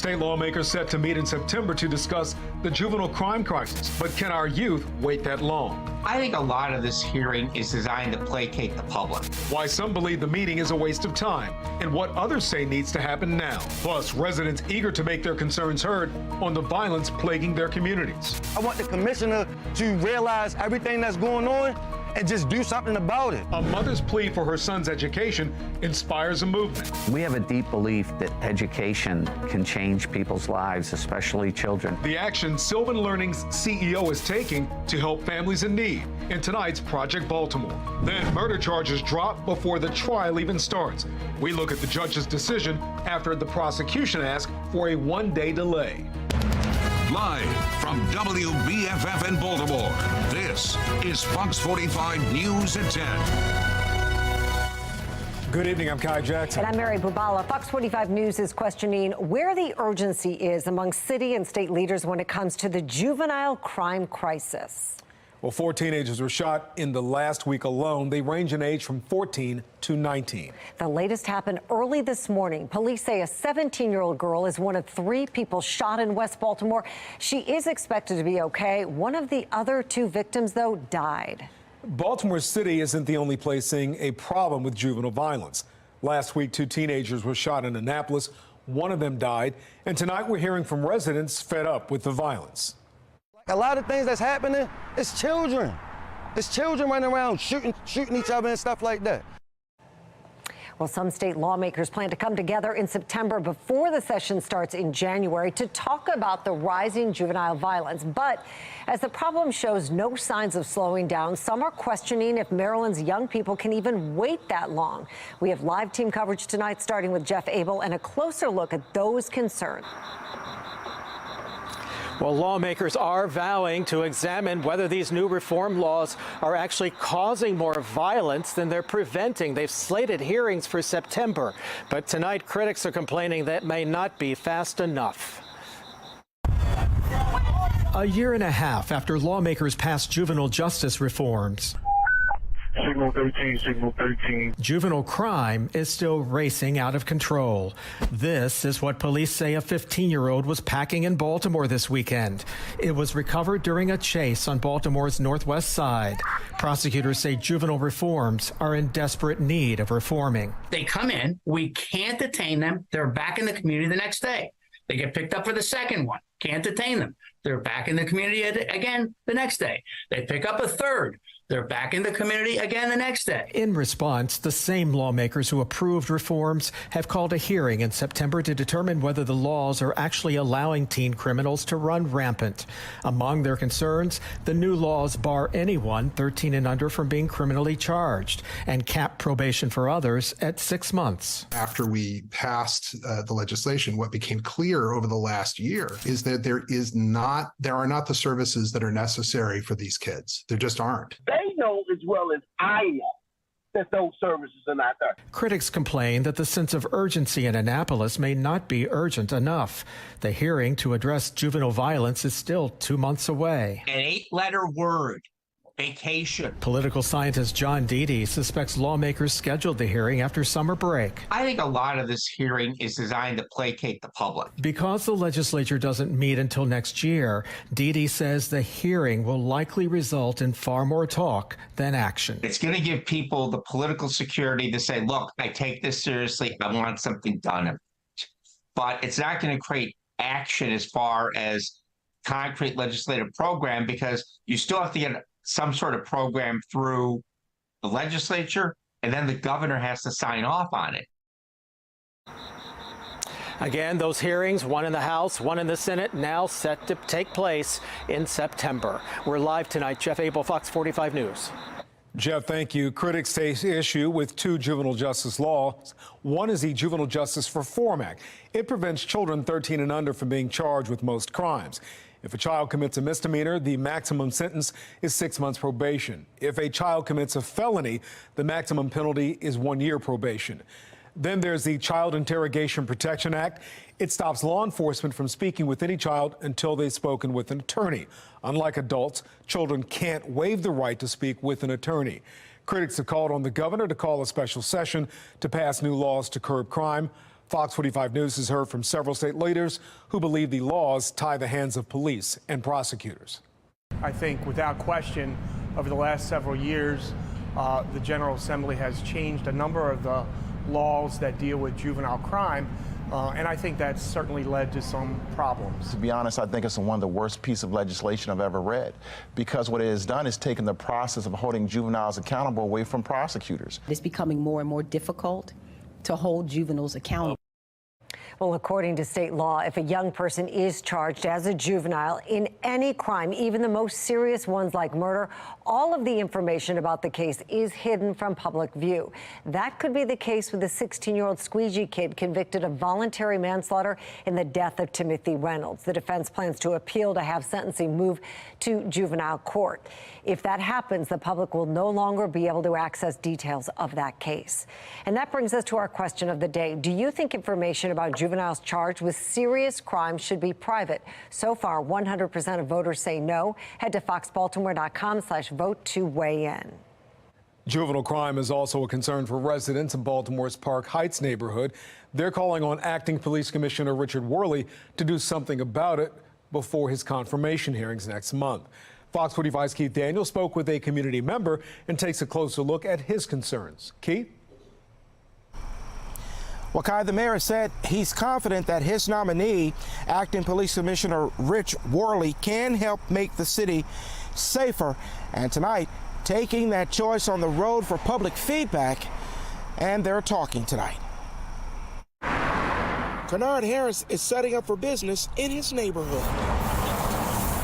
State lawmakers set to meet in September to discuss the juvenile crime crisis. But can our youth wait that long? I think a lot of this hearing is designed to placate the public. Why some believe the meeting is a waste of time, and what others say needs to happen now. Plus, residents eager to make their concerns heard on the violence plaguing their communities. I want the commissioner to realize everything that's going on and just do something about it. A mother's plea for her son's education inspires a movement. We have a deep belief that education can change people's lives, especially children. The action Sylvan Learning's CEO is taking to help families in need in tonight's Project Baltimore. Then murder charges drop before the trial even starts. We look at the judge's decision after the prosecution asked for a one-day delay. Live from WBFF in Baltimore, this is Fox 45 News at 10. Good evening, I'm Kai Jackson. And I'm Mary Bubala. Fox 45 News is questioning where the urgency is among city and state leaders when it comes to the juvenile crime crisis. Well, 4 teenagers were shot in the last week alone. They range in age from 14 to 19. The latest happened early this morning. Police say a 17-year-old girl is one of 3 people shot in West Baltimore. She is expected to be okay. One of the other 2 victims, though, died. Baltimore City isn't the only place seeing a problem with juvenile violence. Last week, 2 teenagers were shot in Annapolis. One of them died. And tonight, we're hearing from residents fed up with the violence. A lot of things that's happening, it's children. It's children running around shooting each other and stuff like that. Well, some state lawmakers plan to come together in September before the session starts in January to talk about the rising juvenile violence. But as the problem shows no signs of slowing down, some are questioning if Maryland's young people can even wait that long. We have live team coverage tonight, starting with Jeff Abel, and a closer look at those concerns. Well, lawmakers are vowing to examine whether these new reform laws are actually causing more violence than they're preventing. They've slated hearings for September, but tonight critics are complaining that may not be fast enough. A year and a half after lawmakers passed juvenile justice reforms, Signal 13, Signal 13. Juvenile crime is still racing out of control. This is what police say a 15-year-old was packing in Baltimore this weekend. It was recovered during a chase on Baltimore's northwest side. Prosecutors say juvenile reforms are in desperate need of reforming. They come in, we can't detain them. They're back in the community the next day. They get picked up for the second one. Can't detain them. They're back in the community again the next day. They pick up a third. They're back in the community again the next day. In response, the same lawmakers who approved reforms have called a hearing in September to determine whether the laws are actually allowing teen criminals to run rampant. Among their concerns, the new laws bar anyone 13 and under from being criminally charged and cap probation for others at 6 months. After we passed the legislation, what became clear over the last year is that there are not the services that are necessary for these kids. There just aren't. They know as well as I know that those services are not there. Critics complain that the sense of urgency in Annapolis may not be urgent enough. The hearing to address juvenile violence is still 2 months away. An 8-letter word. Vacation. Political scientist John Deedy suspects lawmakers scheduled the hearing after summer break. I think a lot of this hearing is designed to placate the public. Because the legislature doesn't meet until next year, Deedy says the hearing will likely result in far more talk than action. It's going to give people the political security to say, look, I take this seriously. I want something done. But it's not going to create action as far as concrete legislative program, because you still have to get some sort of program through the legislature, and then the governor has to sign off on it. Again, those hearings, one in the House, one in the Senate, now set to take place in September. We're live tonight. Jeff Abel, Fox 45 News. Jeff, thank you. Critics take issue with 2 juvenile justice laws. One is the Juvenile Justice Reform Act. It prevents children 13 and under from being charged with most crimes. If a child commits a misdemeanor, the maximum sentence is 6 months probation. If a child commits a felony, the maximum penalty is 1 year probation. Then there's the Child Interrogation Protection Act. It stops law enforcement from speaking with any child until they've spoken with an attorney. Unlike adults, children can't waive the right to speak with an attorney. Critics have called on the governor to call a special session to pass new laws to curb crime. Fox 45 News has heard from several state leaders who believe the laws tie the hands of police and prosecutors. I think without question, over the last several years, the General Assembly has changed a number of the laws that deal with juvenile crime, and I think that's certainly led to some problems. To be honest, I think it's one of the worst pieces of legislation I've ever read, because what it has done is taken the process of holding juveniles accountable away from prosecutors. It's becoming more and more difficult to hold juveniles accountable. Well, according to state law, if a young person is charged as a juvenile in any crime, even the most serious ones like murder, all of the information about the case is hidden from public view. That could be the case with the 16-year-old squeegee kid convicted of voluntary manslaughter in the death of Timothy Reynolds. The defense plans to appeal to have sentencing move to juvenile court. If that happens, the public will no longer be able to access details of that case. And that brings us to our question of the day. Do you think information about juveniles charged with serious crimes should be private? So far, 100% of voters say no. Head to foxbaltimore.com/vote to weigh in. Juvenile crime is also a concern for residents in Baltimore's Park Heights neighborhood. They're calling on Acting Police Commissioner Richard Worley to do something about it before his confirmation hearings next month. Fox 45's Keith Daniel spoke with a community member and takes a closer look at his concerns. Keith? Well, Kai, the mayor said he's confident that his nominee, Acting Police Commissioner Rich Worley, can help make the city safer. And tonight, taking that choice on the road for public feedback, and they're talking tonight. Kennard Harris is setting up for business in his neighborhood.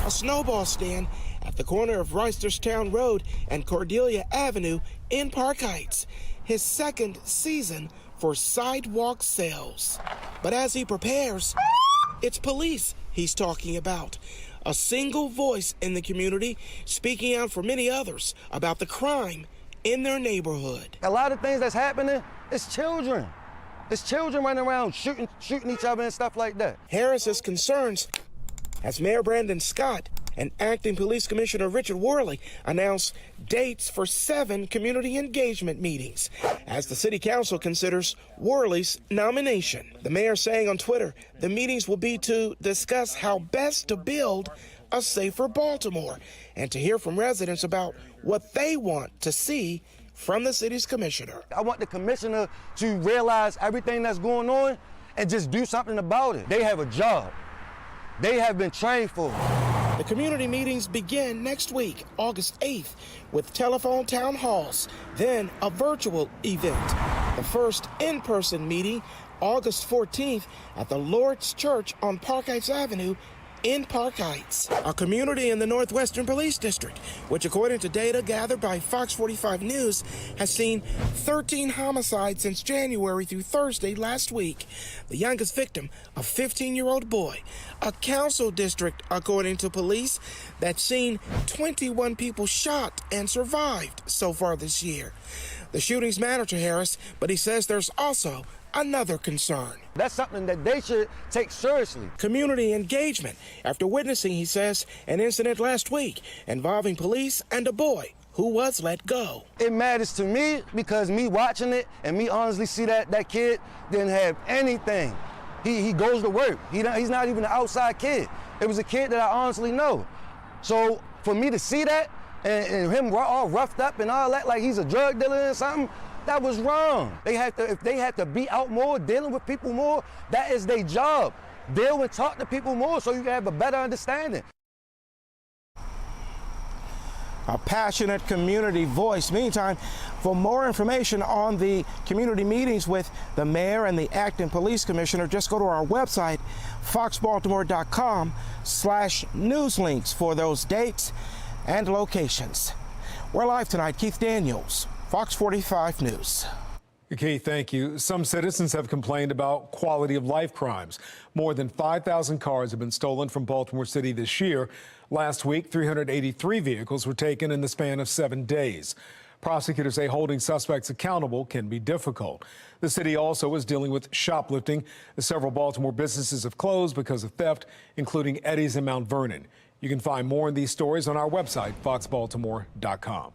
A snowball stand at the corner of Reisterstown Road and Cordelia Avenue in Park Heights. His second season for sidewalk sales. But as he prepares, it's police he's talking about. A single voice in the community speaking out for many others about the crime in their neighborhood. A lot of things that's happening, it's children. It's children running around shooting each other and stuff like that. Harris's concerns as Mayor Brandon Scott and Acting Police Commissioner Richard Worley announced dates for 7 community engagement meetings as the city council considers Worley's nomination. The mayor saying on Twitter the meetings will be to discuss how best to build a safer Baltimore and to hear from residents about what they want to see from the city's commissioner. I want the commissioner to realize everything that's going on and just do something about it. They have a job. They have been trained for it. The community meetings begin next week, August 8th, with telephone town halls, then a virtual event. The first in-person meeting, August 14th, at the Lord's Church on Park Heights Avenue in Park Heights, a community in the Northwestern Police District, which according to data gathered by Fox 45 News, has seen 13 homicides since January through Thursday last week. The youngest victim, a 15-year-old boy. A council district, according to police, that's seen 21 people shot and survived so far this year. The shootings matter to Harris, but he says there's also another concern. That's something that they should take seriously. Community engagement after witnessing, he says, an incident last week involving police and a boy who was let go. It matters to me because me watching it and me honestly see that kid didn't have anything. He goes to work. He's not even an outside kid. It was a kid that I honestly know. So for me to see that and him all roughed up and all that, like he's a drug dealer or something, that was wrong. If they have to be out more, dealing with people more, that is their job. Deal and talk to people more so you can have a better understanding. A passionate community voice. Meantime, for more information on the community meetings with the mayor and the acting police commissioner, just go to our website, foxbaltimore.com/newslinks for those dates and locations. We're live tonight. Keith Daniels, Fox 45 News. Keith, thank you. Some citizens have complained about quality of life crimes. More than 5,000 cars have been stolen from Baltimore City this year. Last week, 383 vehicles were taken in the span of 7 days. Prosecutors say holding suspects accountable can be difficult. The city also is dealing with shoplifting. Several Baltimore businesses have closed because of theft, including Eddie's in Mount Vernon. You can find more on these stories on our website, foxbaltimore.com.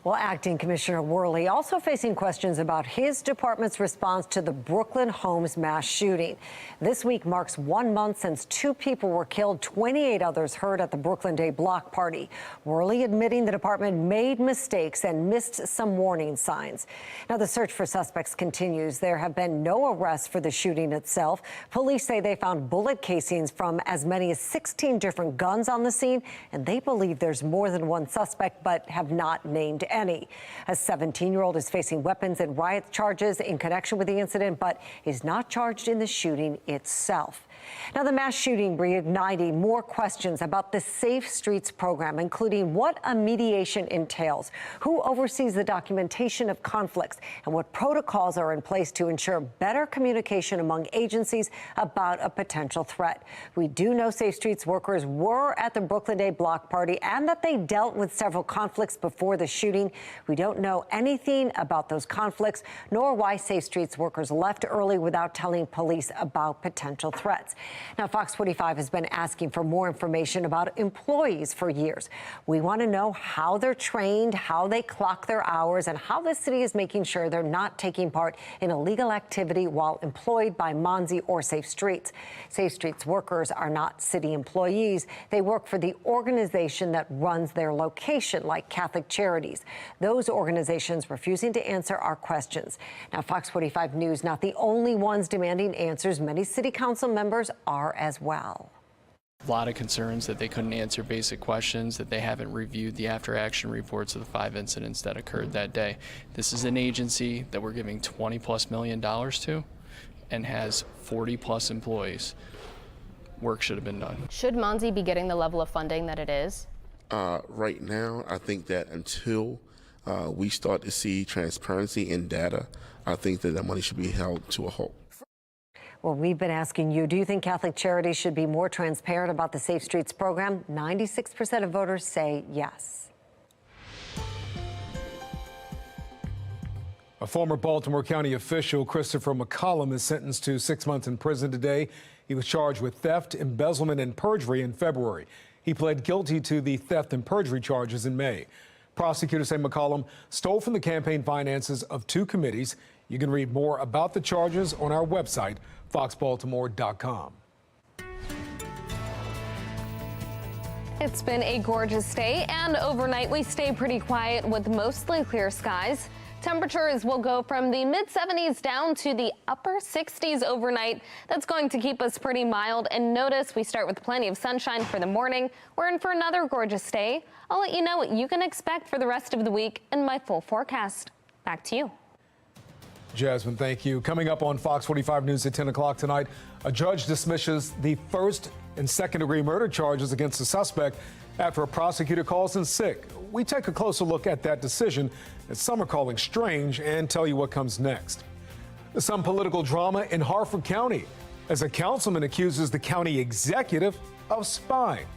Well, Acting Commissioner Worley also facing questions about his department's response to the Brooklyn Homes mass shooting. This week marks 1 month since 2 people were killed, 28 others hurt at the Brooklyn Day block party. Worley admitting the department made mistakes and missed some warning signs. Now, the search for suspects continues. There have been no arrests for the shooting itself. Police say they found bullet casings from as many as 16 different guns on the scene, and they believe there's more than one suspect, but have not named any. A 17-year-old is facing weapons and riot charges in connection with the incident, but is not charged in the shooting itself. Now, the mass shooting reigniting more questions about the Safe Streets program, including what a mediation entails, who oversees the documentation of conflicts, and what protocols are in place to ensure better communication among agencies about a potential threat. We do know Safe Streets workers were at the Brooklyn Day block party and that they dealt with several conflicts before the shooting. We don't know anything about those conflicts, nor why Safe Streets workers left early without telling police about potential threats. Now, Fox 45 has been asking for more information about employees for years. We want to know how they're trained, how they clock their hours, and how the city is making sure they're not taking part in illegal activity while employed by Monzi or Safe Streets. Safe Streets workers are not city employees. They work for the organization that runs their location, like Catholic Charities. Those organizations refusing to answer our questions. Now, Fox 45 News not the only ones demanding answers. Many city council members are as well. A lot of concerns that they couldn't answer basic questions, that they haven't reviewed the after-action reports of the 5 incidents that occurred that day. This is an agency that we're giving $20+ million to and has 40+ employees. Work should have been done. Should Monzi be getting the level of funding that it is? Right now, I think that until we start to see transparency in data, I think that money should be held to a halt. Well, we've been asking you, do you think Catholic Charities should be more transparent about the Safe Streets program? 96% of voters say yes. A former Baltimore County official, Christopher McCollum, is sentenced to 6 months in prison today. He was charged with theft, embezzlement, and perjury in February. He pled guilty to the theft and perjury charges in May. Prosecutors say McCollum stole from the campaign finances of 2 committees. You can read more about the charges on our website, foxbaltimore.com. It's been a gorgeous day, and overnight we stay pretty quiet with mostly clear skies. Temperatures will go from the mid-70s down to the upper 60s overnight. That's going to keep us pretty mild. And notice we start with plenty of sunshine for the morning. We're in for another gorgeous day. I'll let you know what you can expect for the rest of the week in my full forecast. Back to you. Jasmine, thank you. Coming up on Fox 45 News at 10 o'clock tonight, a judge dismisses the first and second-degree murder charges against the suspect after a prosecutor calls in sick. We take a closer look at that decision that some are calling strange and tell you what comes next. Some political drama in Harford County as a councilman accuses the county executive of spying.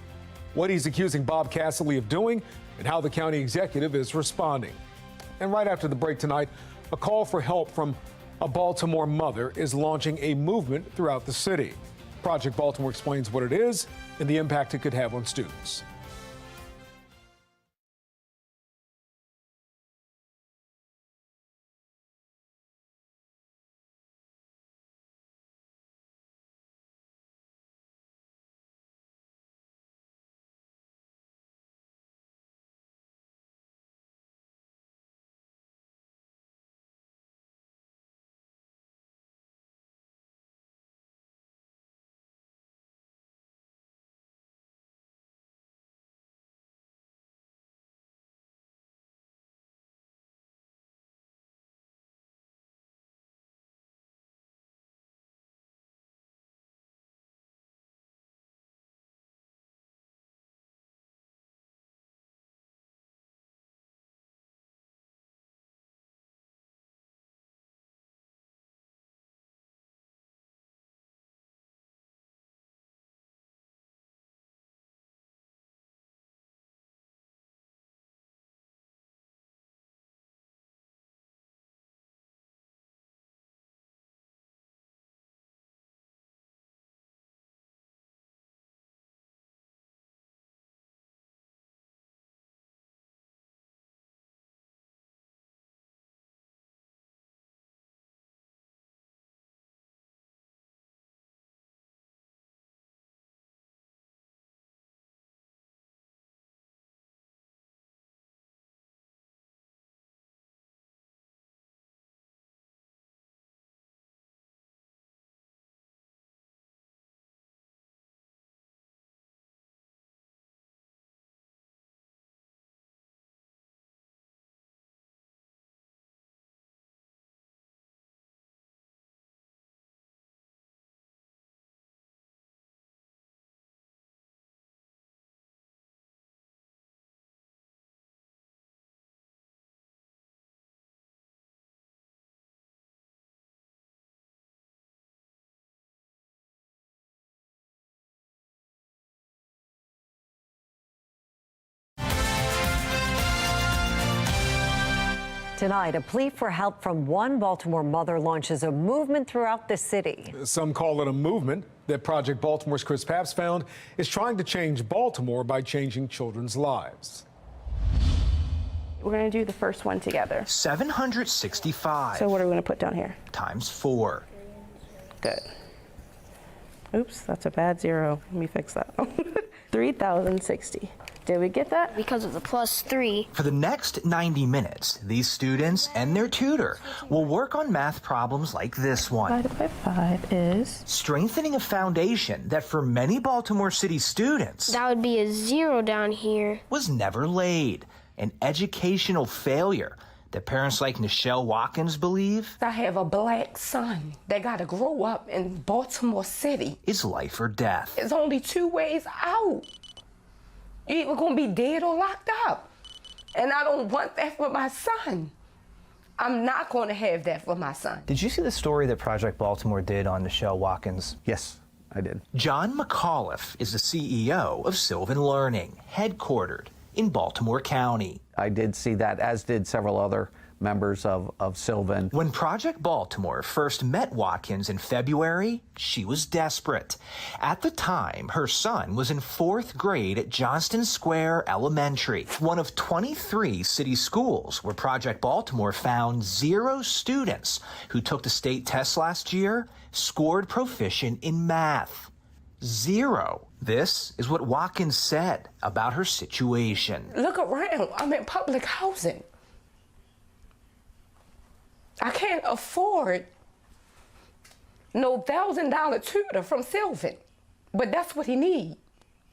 What he's accusing Bob Casserly of doing and how the county executive is responding. And right after the break tonight, a call for help from a Baltimore mother is launching a movement throughout the city. Project Baltimore explains what it is and the impact it could have on students. Tonight, a plea for help from one Baltimore mother launches a movement throughout the city. Some call it a movement that Project Baltimore's Chris Papps found is trying to change Baltimore by changing children's lives. We're going to do the first one together. 765. So what are we going to put down here? Times 4. Good. Oops, that's a bad zero. Let me fix that. 3,060. Did we get that? Because of the +3. For the next 90 minutes, these students and their tutor will work on math problems like this one. Divided by 5 is? Strengthening a foundation that for many Baltimore City students, That would be a 0 down here. was never laid. An educational failure that parents like Nichelle Watkins believe I have a black son that got to grow up in Baltimore City. is life or death. There's only 2 ways out. You're either going to be dead or locked up. And I don't want that for my son. I'm not going to have that for my son. Did you see the story that Project Baltimore did on Nichelle Watkins? Yes, I did. John McAuliffe is the CEO of Sylvan Learning, headquartered in Baltimore County. I did see that, as did several other members of Sylvan. When Project Baltimore first met Watkins in February, she was desperate. At the time, her son was in 4th grade at Johnston Square Elementary, one of 23 city schools where Project Baltimore found 0 students who took the state test last year scored proficient in math. 0. This is what Watkins said about her situation. Look around. I'm in public housing. I can't afford no $1,000 tutor from Sylvan, but that's what he needs,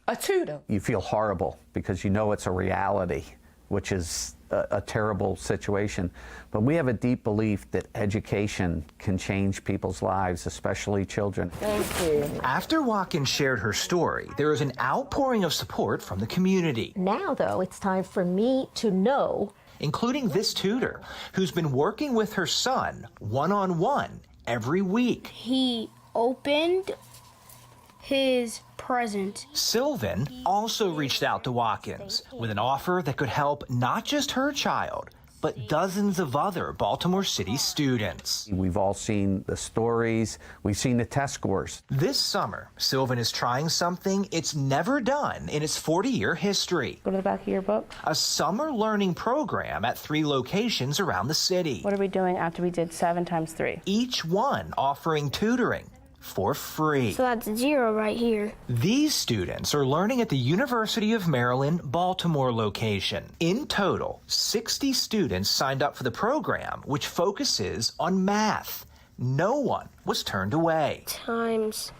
a tutor. You feel horrible because you know it's a reality, which is a terrible situation. But we have a deep belief that education can change people's lives, especially children. Thank you. After Watkins shared her story, there is an outpouring of support from the community. Now, though, it's time for me to know, including this tutor, who's been working with her son one-on-one every week. He opened his present. Sylvan also reached out to Watkins with an offer that could help not just her child, but dozens of other Baltimore City students. We've all seen the stories. We've seen the test scores. This summer, Sylvan is trying something it's never done in its 40-year history. Go to the back of your book. A summer learning program at 3 locations around the city. What are we doing after we did 7 times 3? Each one offering tutoring for free. So that's 0 right here. These students are learning at the University of Maryland, Baltimore location. In total, 60 students signed up for the program, which focuses on math. No one was turned away. Times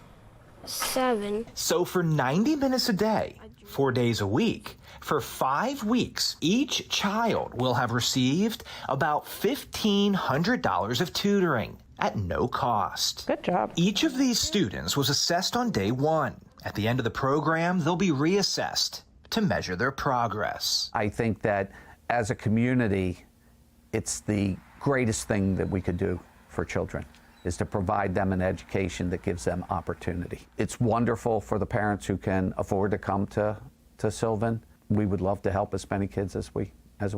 7. So for 90 minutes a day, 4 days a week, for 5 weeks, each child will have received about $1,500 of tutoring at no cost. Good job. Each of these students was assessed on day 1. At the end of the program, they'll be reassessed to measure their progress. I think that as a community, it's the greatest thing that we could do for children, is to provide them an education that gives them opportunity. It's wonderful for the parents who can afford to come to Sylvan. We would love to help as many kids as we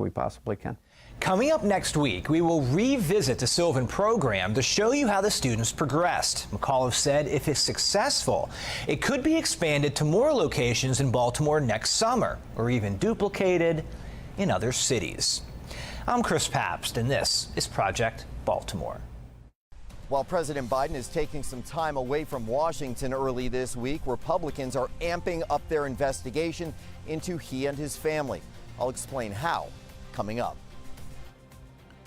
possibly can. Coming up next week, we will revisit the Sylvan program to show you how the students progressed. McAuliffe said if it's successful, it could be expanded to more locations in Baltimore next summer, or even duplicated in other cities. I'm Chris Papst, and this is Project Baltimore. While President Biden is taking some time away from Washington early this week, Republicans are amping up their investigation into he and his family. I'll explain how coming up.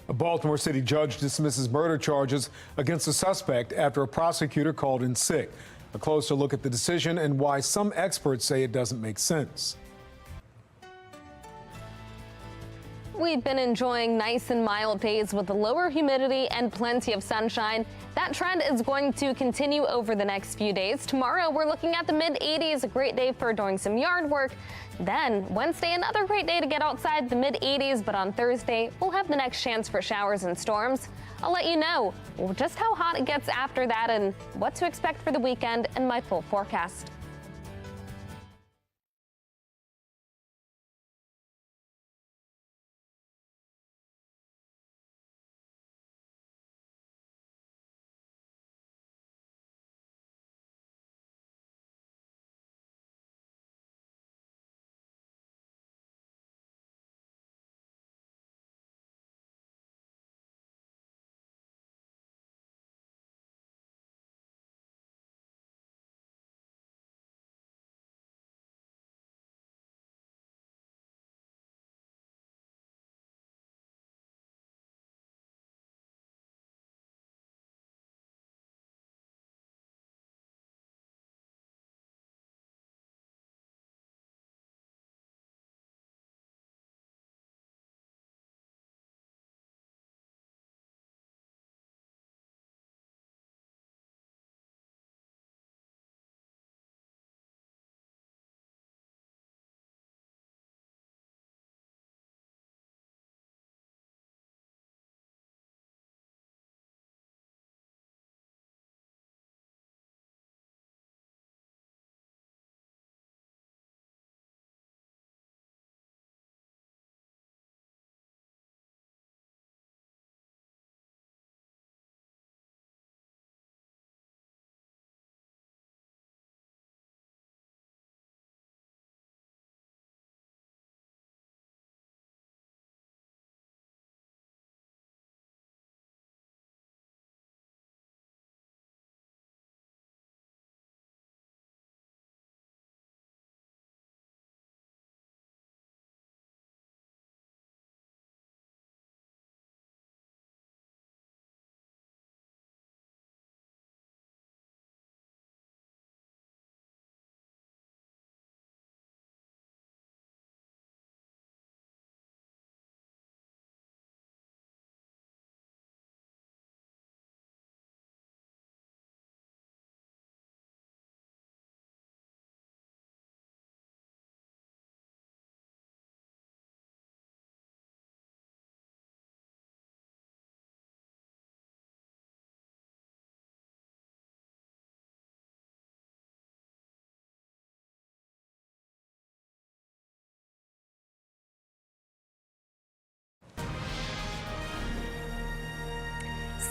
A Baltimore City judge dismisses murder charges against a suspect after a prosecutor called in sick. A closer look at the decision and why some experts say it doesn't make sense. We've been enjoying nice and mild days with lower humidity and plenty of sunshine. That trend is going to continue over the next few days. Tomorrow, we're looking at the mid-80s, a great day for doing some yard work. Then Wednesday, another great day to get outside, the mid-80s, but on Thursday, we'll have the next chance for showers and storms. I'll let you know just how hot it gets after that and what to expect for the weekend in my full forecast.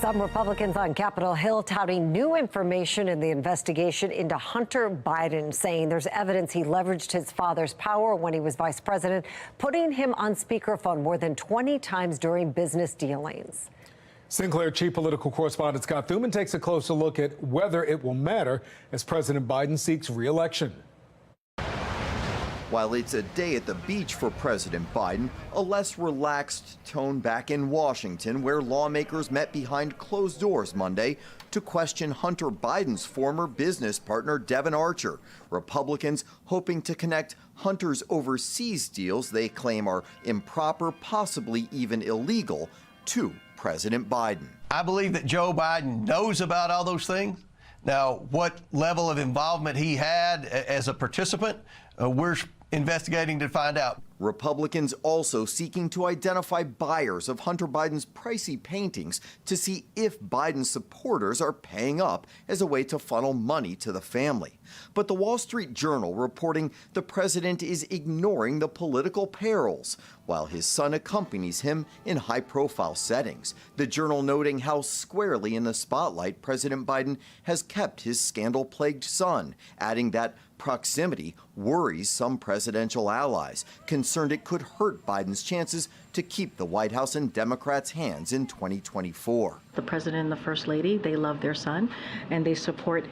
Some Republicans on Capitol Hill touting new information in the investigation into Hunter Biden, saying there's evidence he leveraged his father's power when he was vice president, putting him on speakerphone more than 20 times during business dealings. Sinclair chief political correspondent Scott Thuman takes a closer look at whether it will matter as President Biden seeks re-election. While it's a day at the beach for President Biden, a less relaxed tone back in Washington, where lawmakers met behind closed doors Monday to question Hunter Biden's former business partner, Devon Archer. Republicans hoping to connect Hunter's overseas deals they claim are improper, possibly even illegal, to President Biden. I believe that Joe Biden knows about all those things. Now, what level of involvement he had as a participant, we're investigating to find out. Republicans also seeking to identify buyers of Hunter Biden's pricey paintings to see if Biden's supporters are paying up as a way to funnel money to the family. But the Wall Street Journal reporting the president is ignoring the political perils while his son accompanies him in high-profile settings. The Journal noting how squarely in the spotlight President Biden has kept his scandal-plagued son, adding that proximity worries some presidential allies, concerned it could hurt Biden's chances to keep the White House in Democrats' hands in 2024. The president and the first lady, they love their son, and they support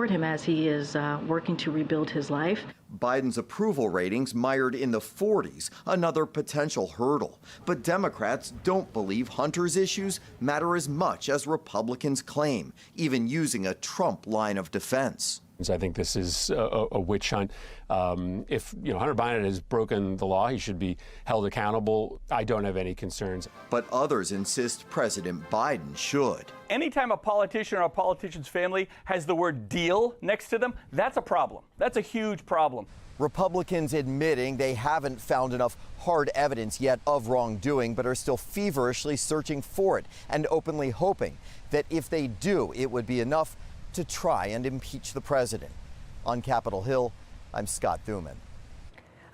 him as he is working to rebuild his life. Biden's approval ratings mired in the 40s, another potential hurdle. But Democrats don't believe Hunter's issues matter as much as Republicans claim, even using a Trump line of defense. I think this is a witch hunt. If Hunter Biden has broken the law, he should be held accountable. I don't have any concerns. But others insist President Biden should. Anytime a politician or a politician's family has the word deal next to them, that's a problem. That's a huge problem. Republicans admitting they haven't found enough hard evidence yet of wrongdoing, but are still feverishly searching for it and openly hoping that if they do, it would be enough to try and impeach the president. On Capitol Hill, I'm Scott Thuman.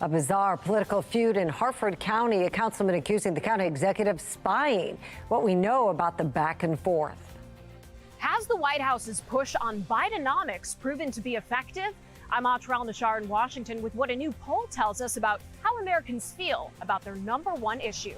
A bizarre political feud in Harford County, a councilman accusing the county executive spying. What we know about the back and forth. Has the White House's push on Bidenomics proven to be effective? I'm Atrell Nashar in Washington with what a new poll tells us about how Americans feel about their #1 issue.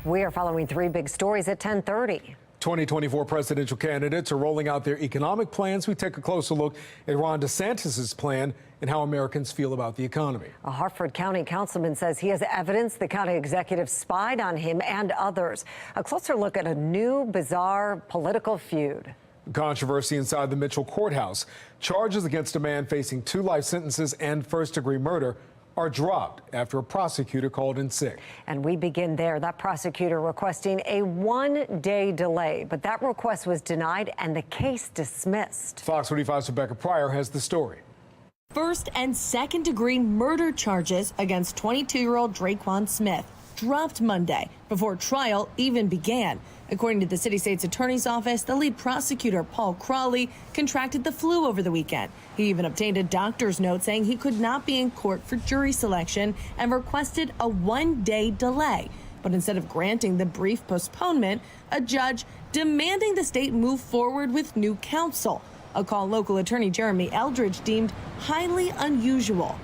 We are following three big stories at 10:30. 2024 presidential candidates are rolling out their economic plans. We take a closer look at Ron DeSantis' plan and how Americans feel about the economy. A Harford County councilman says he has evidence the county executive spied on him and others. A closer look at a new, bizarre political feud. Controversy inside the Mitchell courthouse. Charges against a man facing 2 life sentences and first-degree murder are dropped after a prosecutor called in sick. And we begin there. That prosecutor requesting a 1-day delay, but that request was denied and the case dismissed. Fox 45's Rebecca Pryor has the story. First and second-degree murder charges against 22-year-old Draquan Smith dropped Monday before trial even began. According to the city state's attorney's office, the lead prosecutor, Paul Crawley, contracted the flu over the weekend. He even obtained a doctor's note saying he could not be in court for jury selection and requested a 1-day delay. But instead of granting the brief postponement, a judge demanding the state move forward with new counsel, a call local attorney Jeremy Eldridge deemed highly unusual.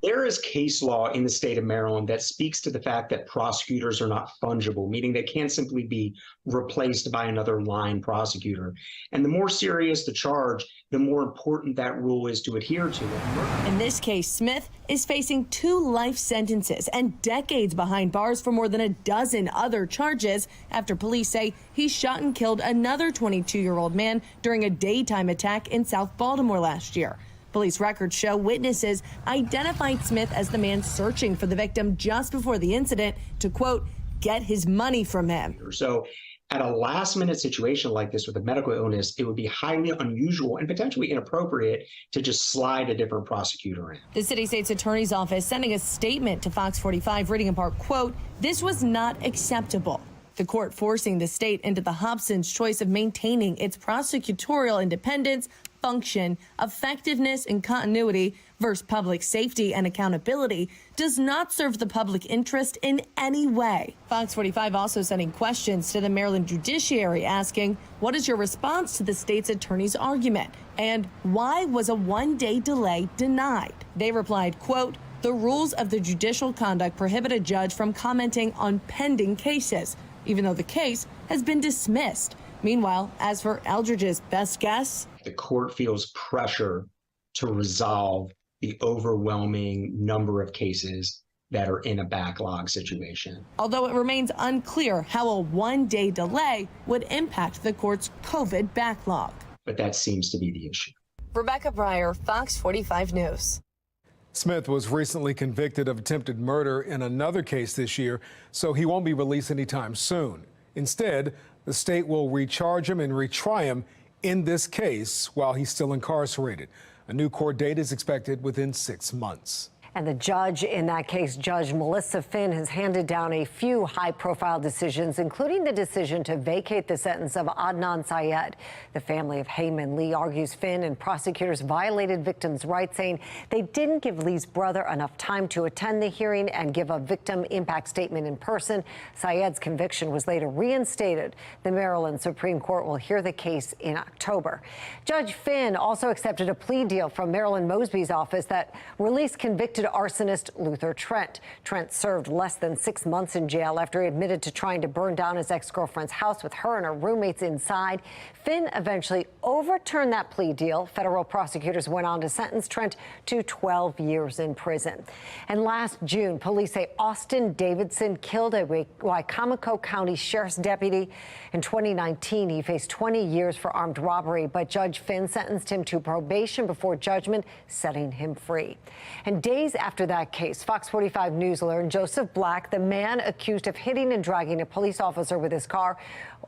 There is case law in the state of Maryland that speaks to the fact that prosecutors are not fungible, meaning they can't simply be replaced by another line prosecutor. And the more serious the charge, the more important that rule is to adhere to it. In this case, Smith is facing 2 life sentences and decades behind bars for more than a dozen other charges after police say he shot and killed another 22-year-old man during a daytime attack in South Baltimore last year. Police records show witnesses identified Smith as the man searching for the victim just before the incident to, quote, get his money from him. So at a last-minute situation like this with a medical illness, it would be highly unusual and potentially inappropriate to just slide a different prosecutor in. The city state's attorney's office sending a statement to Fox 45 reading in part, quote, this was not acceptable. The court forcing the state into the Hobson's choice of maintaining its prosecutorial independence, function, effectiveness, and continuity versus public safety and accountability does not serve the public interest in any way. Fox 45 also sending questions to the Maryland judiciary asking, what is your response to the state's attorney's argument? And why was a 1-day delay denied? They replied, quote, the rules of the judicial conduct prohibit a judge from commenting on pending cases, even though the case has been dismissed. Meanwhile, as for Eldridge's best guess, the court feels pressure to resolve the overwhelming number of cases that are in a backlog situation. Although it remains unclear how a 1-day delay would impact the court's COVID backlog. But that seems to be the issue. Rebecca Pryor, Fox 45 News. Smith was recently convicted of attempted murder in another case this year, so he won't be released anytime soon. Instead, the state will recharge him and retry him in this case while he's still incarcerated. A new court date is expected within 6 months. And the judge in that case, Judge Melissa Finn, has handed down a few high-profile decisions, including the decision to vacate the sentence of Adnan Syed. The family of Heyman Lee argues Finn and prosecutors violated victims' rights, saying they didn't give Lee's brother enough time to attend the hearing and give a victim impact statement in person. Syed's conviction was later reinstated. The Maryland Supreme Court will hear the case in October. Judge Finn also accepted a plea deal from Marilyn Mosby's office that released convicted arsonist Luther Trent. Trent served less than 6 months in jail after he admitted to trying to burn down his ex-girlfriend's house with her and her roommates inside. Finn eventually overturned that plea deal. Federal prosecutors went on to sentence Trent to 12 years in prison. And last June, police say Austin Davidson killed a Wicomico County Sheriff's deputy. In 2019, he faced 20 years for armed robbery, but Judge Finn sentenced him to probation before judgment, setting him free. And days after that case, Fox 45 News learned Joseph Black, the man accused of hitting and dragging a police officer with his car,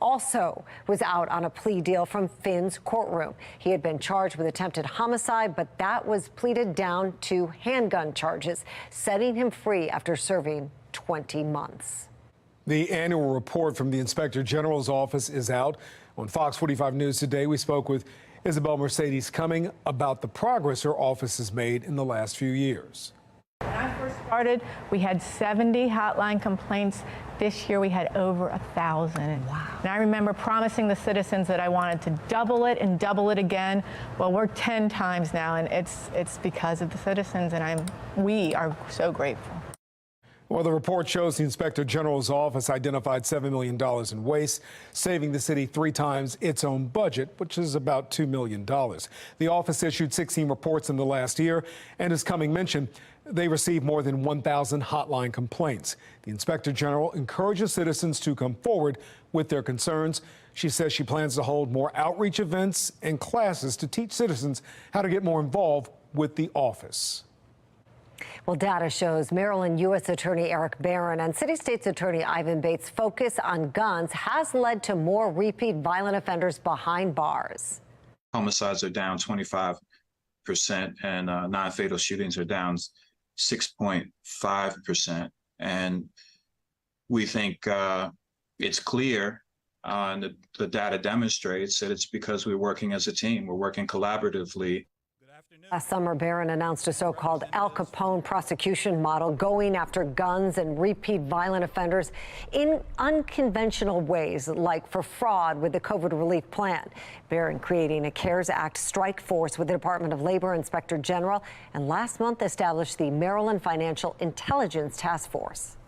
also was out on a plea deal from Finn's courtroom. He had been charged with attempted homicide, but that was pleaded down to handgun charges, setting him free after serving 20 months. The annual report from the Inspector General's office is out. On Fox 45 News today, we spoke with Isabel Mercedes Cumming about the progress her office has made in the last few years. When I first started, we had 70 hotline complaints. This year we had over 1,000. Wow. And I remember promising the citizens that I wanted to double it and double it again. Well, we're 10 times now, and it's because of the citizens, and we are so grateful. Well, the report shows the Inspector General's office identified $7 million in waste, saving the city 3 times its own budget, which is about $2 million. The office issued 16 reports in the last year, and as Cumming mentioned, they received more than 1,000 hotline complaints. The Inspector General encourages citizens to come forward with their concerns. She says she plans to hold more outreach events and classes to teach citizens how to get more involved with the office. Well, data shows Maryland U.S. Attorney Eric Barron and City State's Attorney Ivan Bates' focus on guns has led to more repeat violent offenders behind bars. Homicides are down 25%, and non-fatal shootings are down 6.5%. And we think it's clear, and the data demonstrates that it's because we're working as a team. We're working collaboratively. Last summer, Barron announced a so-called Al Capone prosecution model going after guns and repeat violent offenders in unconventional ways, like for fraud with the COVID relief plan. Barron creating a CARES Act strike force with the Department of Labor Inspector General, and last month established the Maryland Financial Intelligence Task Force.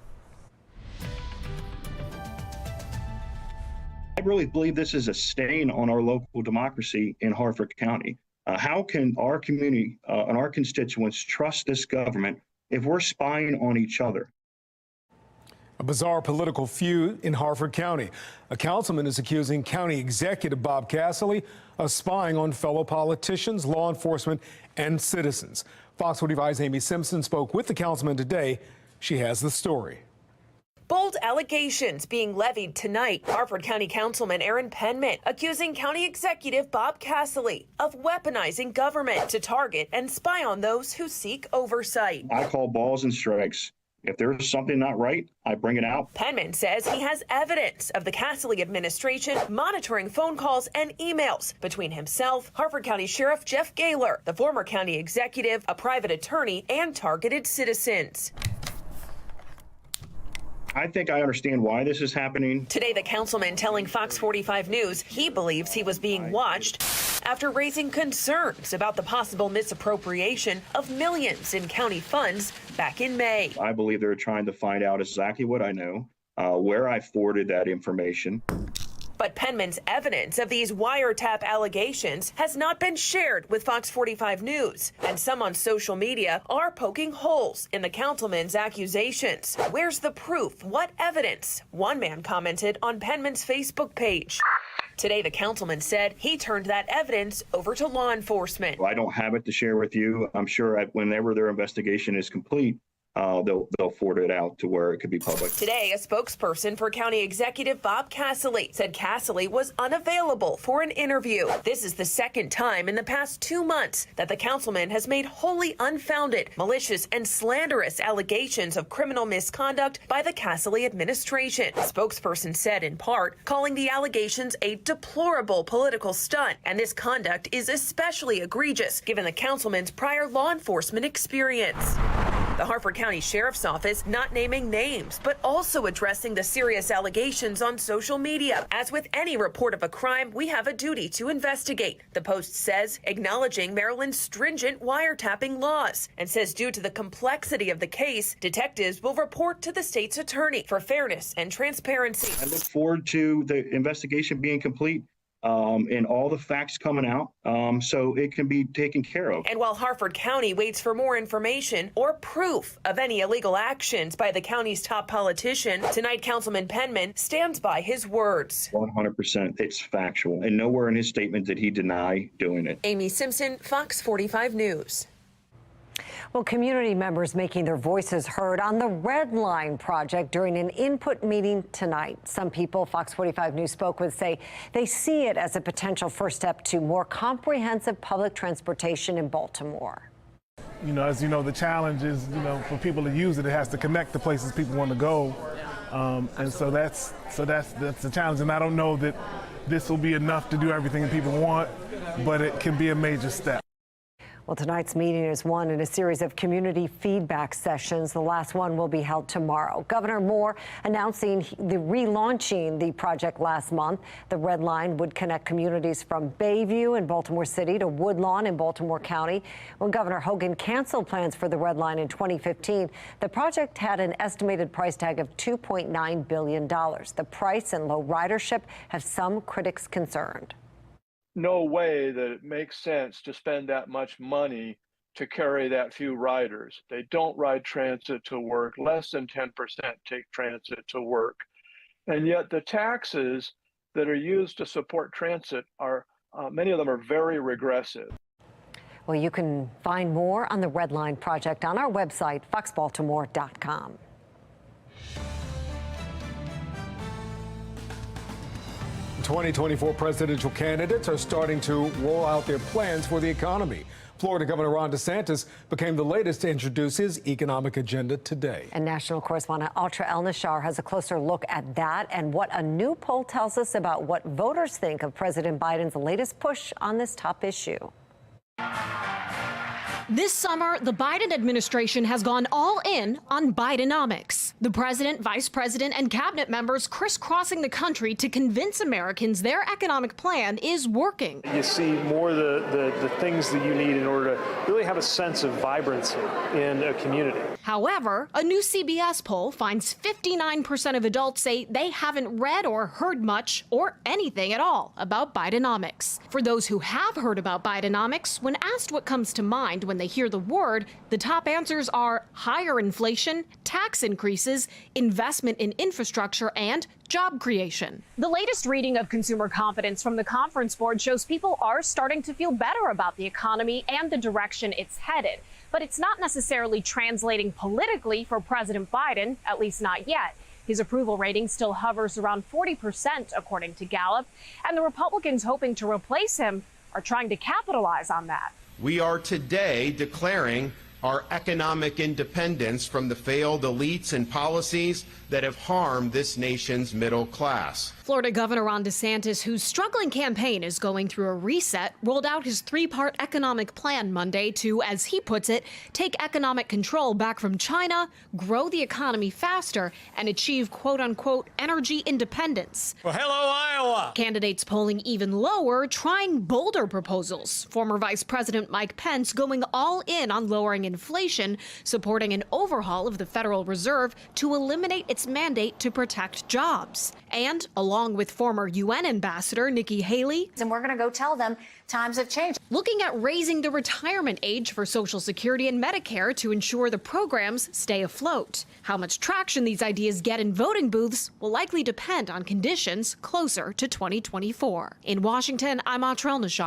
I really believe this is a stain on our local democracy in Harford County. How can our community and our constituents trust this government if we're spying on each other? A bizarre political feud in Harford County. A councilman is accusing County Executive Bob Casserly of spying on fellow politicians, law enforcement, and citizens. Fox 45's Amy Simpson spoke with the councilman today. She has the story. Bold allegations being levied tonight. Harford County Councilman Aaron Penman accusing County Executive Bob Casserly of weaponizing government to target and spy on those who seek oversight. I call balls and strikes. If there's something not right, I bring it out. Penman says he has evidence of the Casserly administration monitoring phone calls and emails between himself, Harford County Sheriff Jeff Gaylor, the former county executive, a private attorney, and targeted citizens. I think I understand why this is happening. Today, the councilman telling Fox 45 News he believes he was being watched after raising concerns about the possible misappropriation of millions in county funds back in May. I believe they're trying to find out exactly what I know, where I forwarded that information. But Penman's evidence of these wiretap allegations has not been shared with Fox 45 News, and some on social media are poking holes in the councilman's accusations. Where's the proof? What evidence? One man commented on Penman's Facebook page. Today, the councilman said he turned that evidence over to law enforcement. I don't have it to share with you. I'm sure whenever their investigation is complete, they'll forward it out to where it could be public. Today, a spokesperson for County Executive Bob Casserly said Casserly was unavailable for an interview. This is the second time in the past 2 months that the councilman has made wholly unfounded, malicious, and slanderous allegations of criminal misconduct by the Casserly administration. The spokesperson said, in part, calling the allegations a deplorable political stunt, and this conduct is especially egregious given the councilman's prior law enforcement experience. The Harford County Sheriff's Office not naming names, but also addressing the serious allegations on social media. As with any report of a crime, we have a duty to investigate, the Post says, acknowledging Maryland's stringent wiretapping laws, and says due to the complexity of the case, detectives will report to the state's attorney for fairness and transparency. I look forward to the investigation being complete. And all the facts coming out so it can be taken care of. And while Harford County waits for more information or proof of any illegal actions by the county's top politician, tonight Councilman Penman stands by his words. 100%, it's factual. And nowhere in his statement did he deny doing it. Amy Simpson, Fox 45 News. Well, community members making their voices heard on the Red Line project during an input meeting tonight. Some people Fox 45 News spoke with say they see it as a potential first step to more comprehensive public transportation in Baltimore. You know, as you know, the challenge is, for people to use it, it has to connect to places people want to go. And so that's the challenge. And I don't know that this will be enough to do everything that people want, but it can be a major step. Well, tonight's meeting is one in a series of community feedback sessions. The last one will be held tomorrow. Governor Moore announcing relaunching the project last month. The Red Line would connect communities from Bayview in Baltimore City to Woodlawn in Baltimore County. When Governor Hogan canceled plans for the Red Line in 2015, the project had an estimated price tag of $2.9 billion. The price and low ridership have some critics concerned. No way that it makes sense to spend that much money to carry that few riders. They don't ride transit to work. Less than 10% take transit to work. And yet the taxes that are used to support transit are, many of them are very regressive. Well, you can find more on the Red Line project on our website, foxbaltimore.com. The 2024 presidential candidates are starting to roll out their plans for the economy. Florida Governor Ron DeSantis became the latest to introduce his economic agenda today. And national correspondent Atra El-Nashar has a closer look at that and what a new poll tells us about what voters think of President Biden's latest push on this top issue. This summer, the Biden administration has gone all in on Bidenomics. The president, vice president, and cabinet members crisscrossing the country to convince Americans their economic plan is working. You see more the things that you need in order to really have a sense of vibrancy in a community. However, a new CBS poll finds 59% of adults say they haven't read or heard much or anything at all about Bidenomics. For those who have heard about Bidenomics, when asked what comes to mind when they hear the word, the top answers are higher inflation, tax increases, investment in infrastructure, and job creation. The latest reading of consumer confidence from the Conference Board shows people are starting to feel better about the economy and the direction it's headed. But it's not necessarily translating politically for President Biden, at least not yet. His approval rating still hovers around 40%, according to Gallup, and the Republicans hoping to replace him are trying to capitalize on that. We are today declaring our economic independence from the failed elites and policies that have harmed this nation's middle class. Florida Governor Ron DeSantis, whose struggling campaign is going through a reset, rolled out his three-part economic plan Monday to, as he puts it, take economic control back from China, grow the economy faster, and achieve quote-unquote energy independence. Well, hello, Iowa! Candidates polling even lower, trying bolder proposals. Former Vice President Mike Pence going all in on lowering inflation, supporting an overhaul of the Federal Reserve to eliminate its mandate to protect jobs. And, along with former UN Ambassador Nikki Haley, and we're going to go tell them times have changed. Looking at raising the retirement age for Social Security and Medicare to ensure the programs stay afloat. How much traction these ideas get in voting booths will likely depend on conditions closer to 2024. In Washington, I'm Atra El-Nashar.